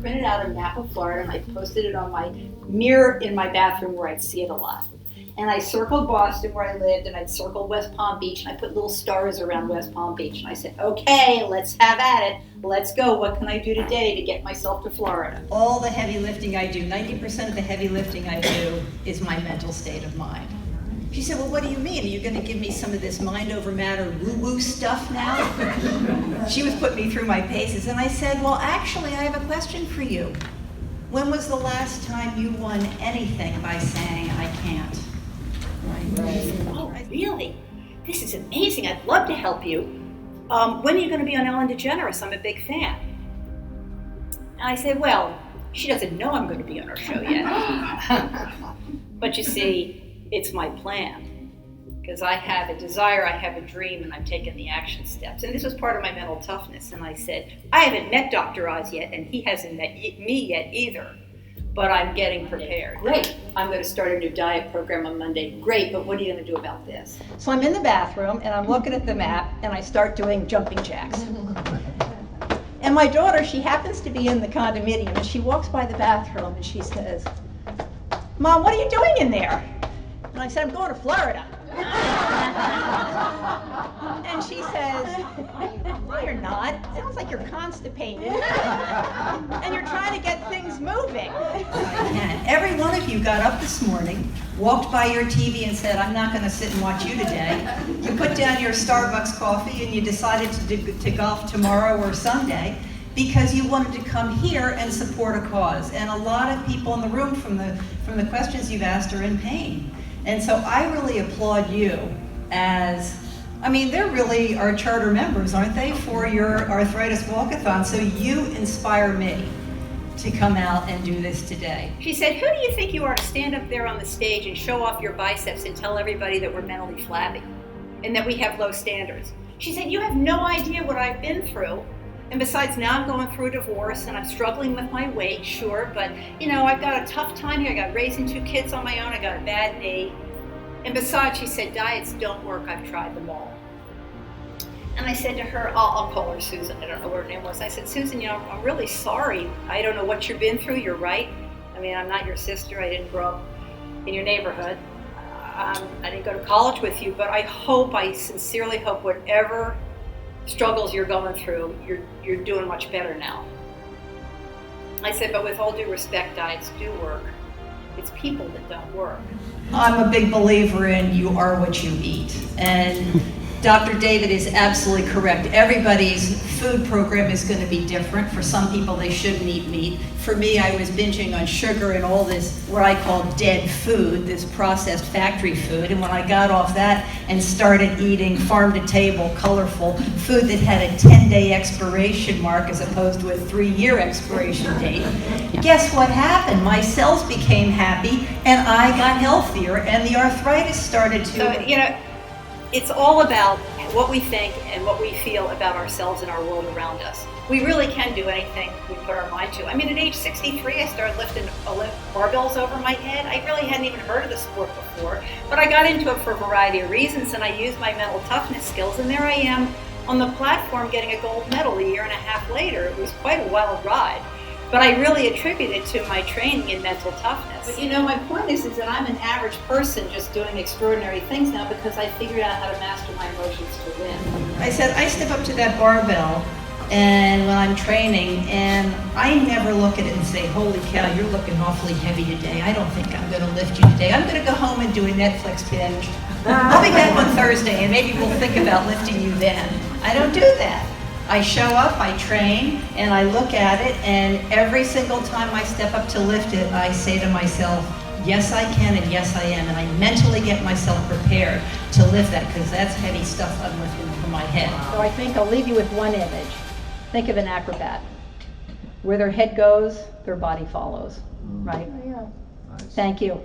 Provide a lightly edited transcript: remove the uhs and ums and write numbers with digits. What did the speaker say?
printed out a map of Florida and I posted it on my mirror in my bathroom where I'd see it a lot. And I circled Boston where I lived, and I'd circled West Palm Beach, and I put little stars around West Palm Beach. And I said, okay, let's have at it. Let's go. What can I do today to get myself to Florida? All the heavy lifting I do, 90% of the heavy lifting I do is my mental state of mind. She said, well, what do you mean? Are you going to give me some of this mind over matter woo-woo stuff now? She was putting me through my paces, and I said, well, actually, I have a question for you. When was the last time you won anything by saying, I can't? Oh, really? This is amazing. I'd love to help you. When are you going to be on Ellen DeGeneres? I'm a big fan. And I said, well, she doesn't know I'm going to be on her show yet. But you see, it's my plan. Because I have a desire, I have a dream, and I'm taking the action steps. And this was part of my mental toughness. And I said, I haven't met Dr. Oz yet, and he hasn't met me yet either. But I'm getting prepared. Great. I'm going to start a new diet program on Monday. Great, but what are you going to do about this? So I'm in the bathroom, and I'm looking at the map, and I start doing jumping jacks. And my daughter, she happens to be in the condominium, and she walks by the bathroom, and she says, Mom, what are you doing in there? And I said, I'm going to Florida. And she says, no, you're not. It sounds like you're constipated. And you're trying to get things moving. And every one of you got up this morning, walked by your TV and said, I'm not going to sit and watch you today. You put down your Starbucks coffee and you decided to golf tomorrow or Sunday because you wanted to come here and support a cause. And a lot of people in the room from the questions you've asked are in pain. And so I really applaud you as, I mean, they're really our charter members, aren't they, for your arthritis walkathon? So you inspire me to come out and do this today. She said, who do you think you are to stand up there on the stage and show off your biceps and tell everybody that we're mentally flabby and that we have low standards? She said, you have no idea what I've been through. And besides, now I'm going through a divorce and I'm struggling with my weight, sure, but you know, I've got a tough time here. I got raising 2 kids on my own. I got a bad knee. And besides, she said, diets don't work. I've tried them all. And I said to her, I'll call her Susan. I don't know what her name was. I said, Susan, you know, I'm really sorry. I don't know what you've been through. You're right. I mean, I'm not your sister. I didn't grow up in your neighborhood. I didn't go to college with you, but I sincerely hope whatever struggles you're going through, you're doing much better now. I said, but with all due respect, diets do work. It's people that don't work. I'm a big believer in you are what you eat. And Dr. David is absolutely correct. Everybody's food program is going to be different. For some people, they shouldn't eat meat. For me, I was binging on sugar and all this, what I call dead food, this processed factory food. And when I got off that and started eating farm-to-table, colorful food that had a 10-day expiration mark as opposed to a 3-year expiration date, guess what happened? My cells became happy, and I got healthier, and the arthritis started to... So, you know, it's all about what we think and what we feel about ourselves and our world around us. We really can do anything we put our mind to. I mean, at age 63, I started lifting barbells over my head. I really hadn't even heard of the sport before, but I got into it for a variety of reasons, and I used my mental toughness skills, and there I am on the platform getting a gold medal 1.5 years later. It was quite a wild ride. But I really attribute it to my training in mental toughness. But you know, my point is that I'm an average person just doing extraordinary things now because I figured out how to master my emotions to win. I said, I step up to that barbell and when I'm training, and I never look at it and say, holy cow, you're looking awfully heavy today. I don't think I'm going to lift you today. I'm going to go home and do a Netflix binge. I'll be back on Thursday and maybe we'll think about lifting you then. I don't do that. I show up, I train, and I look at it, and every single time I step up to lift it, I say to myself, yes I can and yes I am, and I mentally get myself prepared to lift that, because that's heavy stuff I'm lifting from my head. So I think I'll leave you with one image. Think of an acrobat. Where their head goes, their body follows, right? Yeah. Thank you.